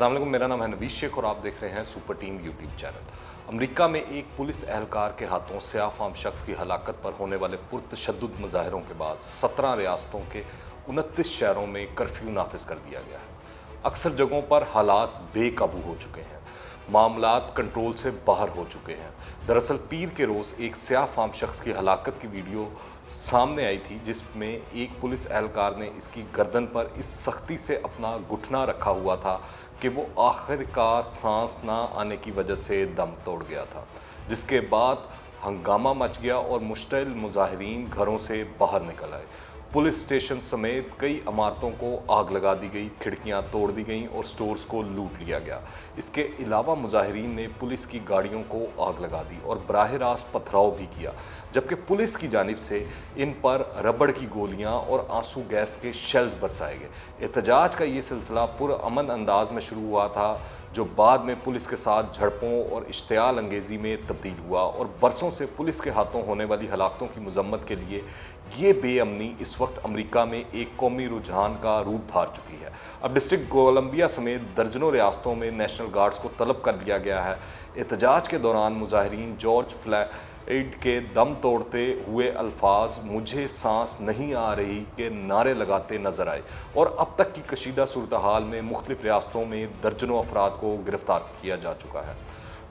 अस्सलाम वालेकुम, मेरा नाम है नवीश शेख और आप देख रहे हैं super team YouTube channel. America में एक पुलिस एहलकार के हाथों स्याह फाम शख्स की हलाकत पर होने वाले पुरतशद्दुद मुजाहरों के बाद 17 रियासतों के 29 शहरों में कर्फ्यू नाफिज कर दिया गया है। अक्सर जगहों पर हालात बेकाबू हो चुके हैं, मामलात कंट्रोल से बाहर हो चुके हैं। दरअसल पीर के रोज़ एक स्याह फाम शख्स की हलाकत की वीडियो सामने आई थी, जिसमें एक पुलिस एहलकार ने इसकी गर्दन पर इस सख्ती से अपना घुटना रखा हुआ था कि वो आखिरकार सांस ना आने की वजह से दम तोड़ गया था, जिसके बाद हंगामा मच गया और मुश्तइल मुजाहिरीन घरों से बाहर निकल आए। पुलिस स्टेशन समेत कई इमारतों को आग लगा दी गई, खिड़कियां तोड़ दी गईं और स्टोर्स को लूट लिया गया। इसके अलावा मुजाहिरीन ने पुलिस की गाड़ियों को आग लगा दी और बराह रास्त पथराव भी किया, जबकि पुलिस की जानिब से इन पर रबड़ की गोलियां और आंसू गैस के शेल्स बरसाए गए। एहतजाज का ये सिलसिला पुरअमन अंदाज में शुरू हुआ था, जो बाद में पुलिस के साथ झड़पों और इश्तियाल अंगेज़ी में तब्दील हुआ और बरसों से पुलिस के हाथों होने वाली हलाकतों की मजम्मत के लिए ये बेअमनी इस वक्त अमेरिका में एक कौमी रुझान का रूप धार चुकी है। अब डिस्ट्रिक्ट कोलंबिया समेत दर्जनों रियासतों में नेशनल गार्ड्स को तलब कर दिया गया है। एहतजाज के दौरान मुजाहिरीन जॉर्ज फ्लॉयड के दम तोड़ते हुए अल्फाज "मुझे सांस नहीं आ रही" के नारे लगाते नजर आए और अब तक की कशीदा सूरत हाल में मुख्तलिफ रियासतों में दर्जनों अफराद को गिरफ्तार किया जा चुका है।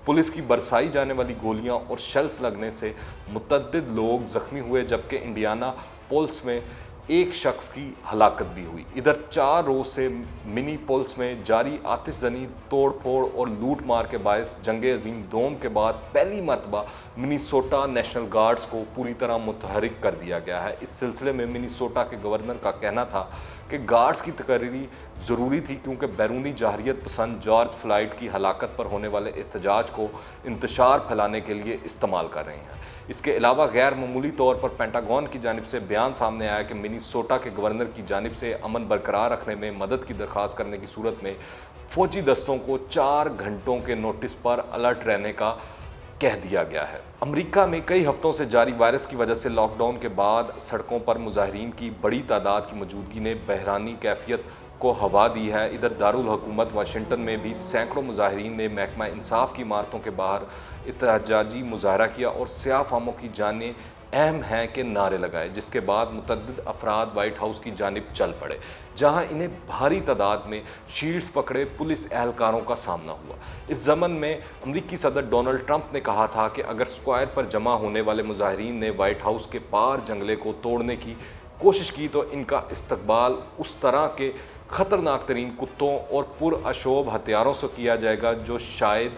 पुलिस की बरसाई जाने वाली गोलियां और शेल्स लगने से मुतअद्दिद लोग जख्मी हुए, जबकि इंडियाना पोल्स में एक शख्स की हलाकत भी हुई। इधर 4 रोज़ से मिनी पोल्स में जारी आतिशजनी, तोड़ फोड़ और लूट मार के बायस जंग अजीम दोम के बाद पहली मरतबा मिनीसोटा नेशनल गार्ड्स को पूरी तरह मुतहरिक कर दिया गया है। इस सिलसिले में मिनीसोटा के गवर्नर का कहना था कि गार्ड्स की तकरीरी ज़रूरी थी, क्योंकि बैरूनी जाहरियत पसंद जॉर्ज फ्लॉयड की हलाकत पर होने वाले एहतजाज को इंतशार फैलाने के लिए इस्तेमाल कर रहे हैं। इसके अलावा गैर मामूली तौर पर पेंटागन की जानिब से बयान सामने आया कि मिनीसोटा के गवर्नर की जानिब से अमन बरकरार रखने में मदद की दरख्वास्त करने की सूरत में फौजी दस्तों को 4 घंटों के नोटिस पर अलर्ट रहने का कह दिया गया है। अमेरिका में कई हफ्तों से जारी वायरस की वजह से लॉकडाउन के बाद सड़कों पर मुजाहिरीन की बड़ी तादाद की मौजूदगी ने बहरानी कैफियत को हवा दी है। इधर दारुल हुकूमत वाशिंगटन में भी सैकड़ों मुजाहिरीन ने महकमा इंसाफ की इमारतों के बाहर एहतजाजी मुजाहरा किया और स्याह फामों की जानें अहम हैं के नारे लगाए, जिसके बाद मुतअद्दिद अफराद वाइट हाउस की जानिब चल पड़े, जहां इन्हें भारी तादाद में शील्ड्स पकड़े पुलिस एहलकारों का सामना हुआ। इस ज़मन में अमरीकी सदर डोनाल्ड ट्रंप ने कहा था कि अगर स्क्वायर पर जमा होने वाले मुजाहिरीन ने वाइट हाउस के पार जंगले को तोड़ने की कोशिश की तो इनका इस्तकबाल उस तरह के ख़तरनाक तरीन कुत्तों और पुरअशोभ हथियारों से किया जाएगा जो शायद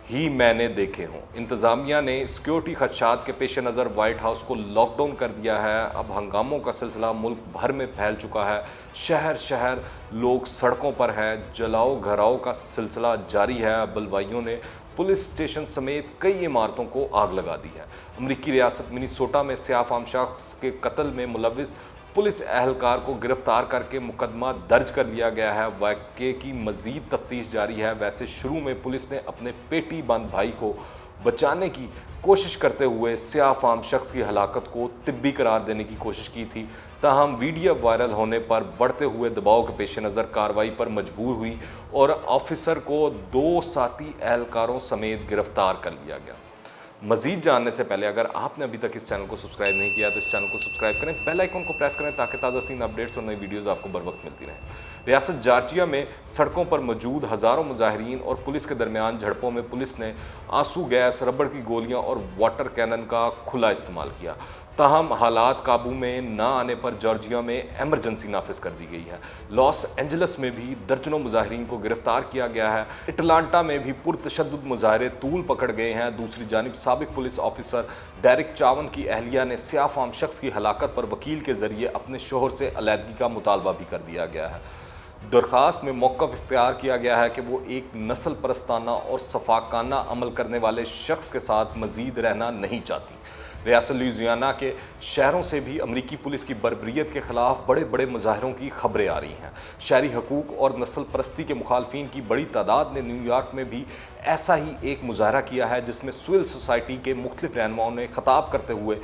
ही मैंने देखे हों। इंतज़ामिया ने सिक्योरिटी खदशात के पेश नज़र वाइट हाउस को लॉकडाउन कर दिया है। अब हंगामों का सिलसिला मुल्क भर में फैल चुका है। शहर शहर लोग सड़कों पर हैं। जलाओ घराओ का सिलसिला जारी है। बलवाइयों ने पुलिस स्टेशन समेत कई इमारतों को आग लगा दी है। अमरीकी रियासत मिनीसोटा में स्याह फाम शख्स के कत्ल में मुलविस पुलिस एहलकार को गिरफ्तार करके मुकदमा दर्ज कर लिया गया है। वाक़े की मज़ीद तफ्तीश जारी है। वैसे शुरू में पुलिस ने अपने पेटी बंद भाई को बचाने की कोशिश करते हुए स्याह फाम शख्स की हलाकत को तिब्बी करार देने की कोशिश की थी, ताहम वीडियो वायरल होने पर बढ़ते हुए दबाव के पेश नज़र कार्रवाई पर मजबूर हुई और ऑफिसर को 2 साथी एहलकारों समेत गिरफ्तार कर लिया गया। मज़ीद जानने से पहले अगर आपने अभी तक इस चैनल को सब्सक्राइब नहीं किया तो इस चैनल को सब्सक्राइब करें, बेल आइकन को प्रेस करें ताकि ताज़ा तीन अपडेट्स और नई वीडियोस आपको बर वक्त मिलती रहें। रियासत जॉर्जिया में सड़कों पर मौजूद हज़ारों मुजाहिरीन और पुलिस के दरमियान झड़पों में पुलिस ने आंसू गैस, रबड़ की गोलियां और वाटर कैनन का खुला इस्तेमाल किया। ताहम हालात काबू में ना आने पर जॉर्जिया में एमरजेंसी नाफिज कर दी गई है। लॉस एंजल्स में भी दर्जनों मुजाहिरीन को गिरफ्तार किया गया है। अटलांटा में भी पुरतशद्दुद मुजाहरे तूल पकड़ गए हैं। दूसरी जानिब साबिक पुलिस ऑफिसर डेरिक चावन की अहलिया ने स्याह फाम शख्स की हलाकत पर वकील के जरिए अपने शोहर से अलहदगी का मुतालबा भी कर दिया गया है। दरख्वास्त में मौक़िफ़ इख्तियार किया गया है कि वो एक नस्ल परस्ताना और सफाकाना अमल करने वाले शख्स के साथ मज़ीद रहना नहीं चाहती। रियासत लुइसियाना के शहरों से भी अमरीकी पुलिस की बर्बरियत के ख़िलाफ़ बड़े बड़े मुजाहरों की खबरें आ रही हैं। शहरी हकूक़ और नस्ल परस्ती के मुखालफिन की बड़ी तादाद ने न्यूयॉर्क में भी ऐसा ही एक मुजाहरा किया है जिसमें सिविल सोसाइटी के मुख्तलिफ रहनुमाओं ने खिताब करते हुए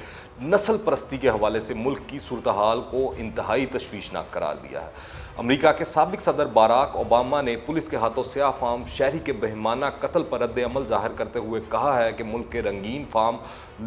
नस्ल परस्ती के हवाले से मुल्क की सूरत हाल को इंतहाई तशवीशनाक करार दिया है। अमेरिका के साबिक सदर बाराक ओबामा ने पुलिस के हाथों स्याह फार्म शहरी के बेहमाना कत्ल पर रद्द अमल जाहिर करते हुए कहा है कि मुल्क के रंगीन फार्म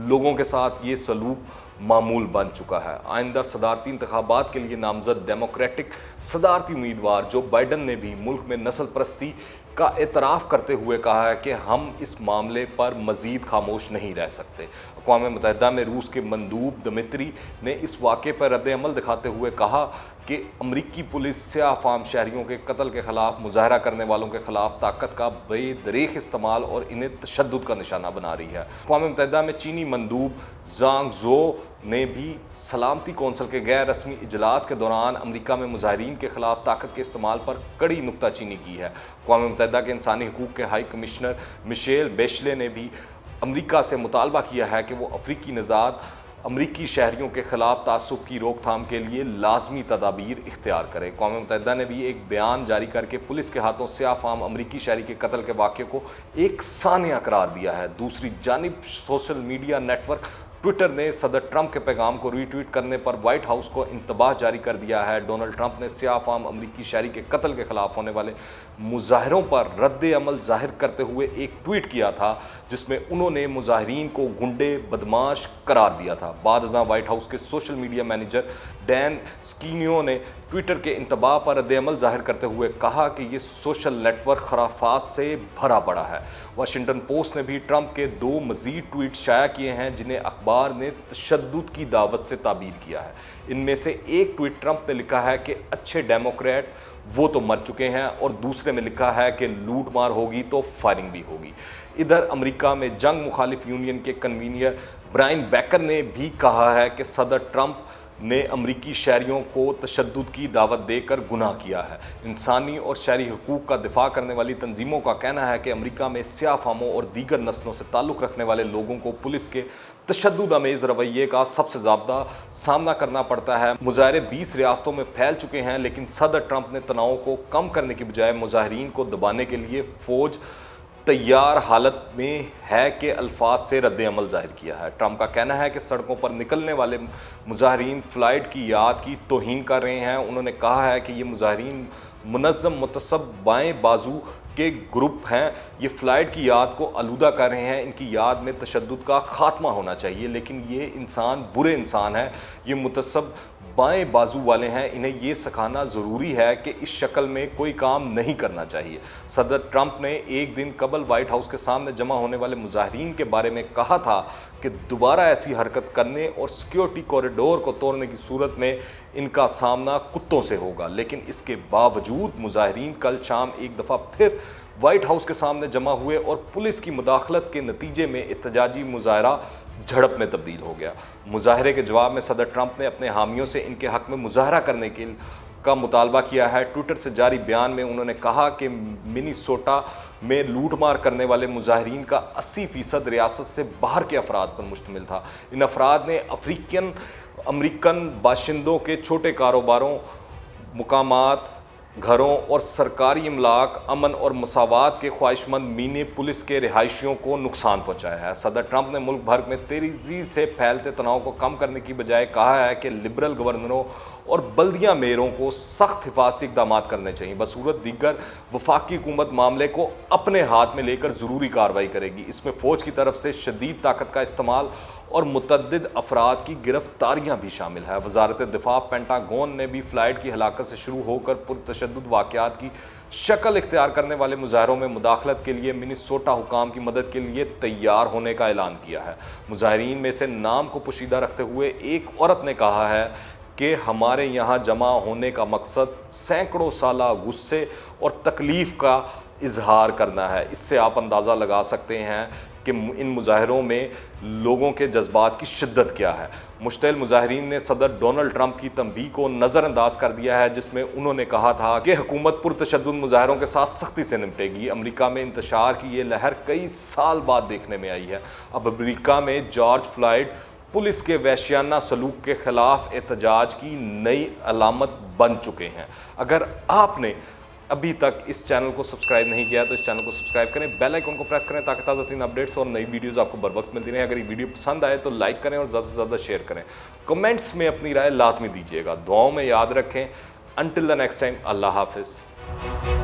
लोगों के साथ ये सलूक मामूल बन चुका है। आइंदा सदारती इंतखाबात के लिए नामजद डेमोक्रेटिक सदारती उम्मीदवार जो बाइडन ने भी मुल्क में नस्ल परस्ती का एतराफ़ करते हुए कहा है कि हम इस मामले पर मज़ीद खामोश नहीं रह सकते। अक़वाम मुत्तहिदा में रूस के मंदूब दमित्री ने इस वाक़े पर रद्द अमल दिखाते हुए कहा कि अमरीकी पुलिस स्याह फार्म शहरियों के कत्ल के ख़िलाफ़ मुजाहरा करने वालों के ख़िलाफ़ ताकत का बेदरीग़ इस्तेमाल और इन्हें तशद्दुद का निशाना बना रही है। अक़वाम मुत्तहिदा में चीनी मंदूब ज़ांग ज़ो ने भी सलामती कौंसल के गैर रस्मी इजलास के दौरान अमेरिका में मुजाहिरीन के ख़िलाफ़ ताकत के इस्तेमाल पर कड़ी नुक्ताचीनी की है। अक़वाम मुत्तहिदा के इंसानी हकूक़ के हाई कमिश्नर मिशेल बेशले ने भी अमेरिका से मुतालबा किया है कि वो अफ्रीकी नज़ाद अमरीकी शहरियों के ख़िलाफ़ तासुब की रोकथाम के लिए लाजमी तदाबीर इख्तियार करे। अक़वाम मुत्तहिदा ने भी एक बयान जारी करके पुलिस के हाथों स्याह फार्म अमरीकी शहरी के कत्ल के वाक़े को एक सानिया करार दिया है। दूसरी जानिब सोशल मीडिया नेटवर्क ट्विटर ने सदर ट्रंप के पैगाम को रीट्वीट करने पर वाइट हाउस को इंतबाह जारी कर दिया है। डोनाल्ड ट्रंप ने स्याह फार्म अमरीकी शहरी के कत्ल के ख़िलाफ़ होने वाले मुजाहरों पर रद्द अमल जाहिर करते हुए एक ट्वीट किया था जिसमें उन्होंने मुजाहिरीन को गुंडे बदमाश करार दिया था। बाद अज़ां वाइट हाउस के सोशल मीडिया मैनेजर डैन स्कीनियो ने ट्विटर के इंतबाह पर रद्द अमल जाहिर करते हुए कहा कि ये सोशल नेटवर्क खराफात से भरा पड़ा है। वाशिंगटन पोस्ट ने भी ट्रंप के 2 मज़ीद ट्वीट शाया किए हैं जिन्हें अखबार ने तशद्दुद की दावत से ताबीर किया है। इनमें से एक ट्वीट ट्रंप ने लिखा है कि अच्छे डेमोक्रेट वो तो मर चुके हैं, और दूसरे में लिखा है कि लूट मार होगी तो फायरिंग भी होगी। इधर अमेरिका में जंग मुखालिफ यूनियन के कन्वीनर ब्रायन बैकर ने भी कहा है कि सदर ट्रंप ने अमरीकी शहरियों को तशद्दुद की दावत देकर गुनाह किया है। इंसानी और शहरी हकूक़ का दिफा करने वाली तंजीमों का कहना है कि अमेरिका में स्याह फार्मों और दीगर नस्लों से ताल्लुक़ रखने वाले लोगों को पुलिस के तशद्दुद अमेज़ रवैये का सबसे ज़्यादा सामना करना पड़ता है। मुजाहरे 20 रियासतों में फैल चुके हैं, लेकिन सदर ट्रंप ने तनाव को कम करने की बजाय मुजाहिरीन को दबाने के लिए फ़ौज तैयार हालत में है के अल्फाज से रद्द अमल जाहिर किया है। ट्रंप का कहना है कि सड़कों पर निकलने वाले मुजाहिरीन फ़्लाइट की याद की तौहीन कर रहे हैं। उन्होंने कहा है कि ये मुजाहिरीन मुनज़्ज़म मुतसब बाएँ बाजू के ग्रुप हैं, ये फ़्लाइट की याद को आलूदा कर रहे हैं। इनकी याद में तशद्दुद का ख़ात्मा होना चाहिए, लेकिन ये इंसान बुरे इंसान हैं, ये मुतसब बाएं बाजू वाले हैं, इन्हें ये सिखाना ज़रूरी है कि इस शक्ल में कोई काम नहीं करना चाहिए। सदर ट्रंप ने एक दिन कबल वाइट हाउस के सामने जमा होने वाले मुजाहिरीन के बारे में कहा था कि दोबारा ऐसी हरकत करने और सिक्योरिटी कॉरिडोर को तोड़ने की सूरत में इनका सामना कुत्तों से होगा। लेकिन इसके बावजूद मुजाहिरीन कल शाम एक दफ़ा फिर वाइट हाउस के सामने जमा हुए और पुलिस की मुदाखलत के नतीजे में एहतजाजी मुजाहरा झड़प में तब्दील हो गया। मुजाहरे के जवाब में सदर ट्रंप ने अपने हामियों से इनके हक़ में मुजाहरा करने का मुतालबा किया है। ट्विटर से जारी बयान में उन्होंने कहा कि मिनीसोटा में लूटमार करने वाले मुजाहिरीन का 80% रियासत से बाहर के अफराद पर मुश्तमिल था। इन अफराद ने अमरीकन बाशिंदों के छोटे कारोबारों, मुकामात, घरों और सरकारी इमलाक, अमन और मसावात के ख्वाहिशमंद मीने पुलिस के रिहायशियों को नुकसान पहुंचाया है। सदर ट्रंप ने मुल्क भर में तेज़ी से फैलते तनाव को कम करने की बजाय कहा है कि लिबरल गवर्नरों और बल्दिया मेयरों को सख्त हिफाजती इक़दाम करने चाहिए। बसूरत दीगर वफाकी हुकूमत मामले को अपने हाथ में लेकर ज़रूरी कार्रवाई करेगी। इसमें फ़ौज की तरफ से शदीद ताकत का इस्तेमाल और मुतअद्दिद अफराद की गिरफ्तारियाँ भी शामिल है। वज़ारत दिफा पेंटागन ने भी फ़्लाइट की हलाकत से शुरू होकर पुरतशद्दुद वाक़यात की शक्ल इख्तियार करने वाले मुजाहरों में मुदाखलत के लिए मिनीसोटा हुकाम की मदद के लिए तैयार होने का ऐलान किया है। मुजाहिरीन में से नाम को पोशीदा रखते हुए एक औरत ने कहा है कि हमारे यहाँ जमा होने का मकसद सैकड़ों साला गुस्से और तकलीफ़ का इजहार करना है। इससे आप अंदाज़ा लगा सकते हैं कि इन मुजाहिरों में लोगों के जज्बात की शिद्दत क्या है। मुश्तइल मुजाहिरीन ने सदर डोनाल्ड ट्रंप की तंबीह को नज़रअंदाज कर दिया है, जिसमें उन्होंने कहा था कि हुकूमत पुरतशद्दुद मुजाहिरों के साथ सख्ती से निपटेगी। अमेरिका में इंतशार की ये लहर कई साल बाद देखने में आई है। अब अमेरिका में जॉर्ज फ्लॉयड पुलिस के वहशियाना सलूक के ख़िलाफ़ एहतजाज की नई अलामत बन चुके हैं। अगर आपने अभी तक इस चैनल को सब्सक्राइब नहीं किया है तो इस चैनल को सब्सक्राइब करें, बेल आइकन को प्रेस करें ताकि ताज़ा तीन अपडेट्स और नई वीडियोस आपको बर वक्त मिलती रहें। अगर ये वीडियो पसंद आए तो लाइक करें और ज़्यादा से ज़्यादा शेयर करें। कमेंट्स में अपनी राय लाजमी दीजिएगा। दुआओं में याद रखें। अंटिल द नेक्स्ट टाइम, अल्लाह हाफिज़।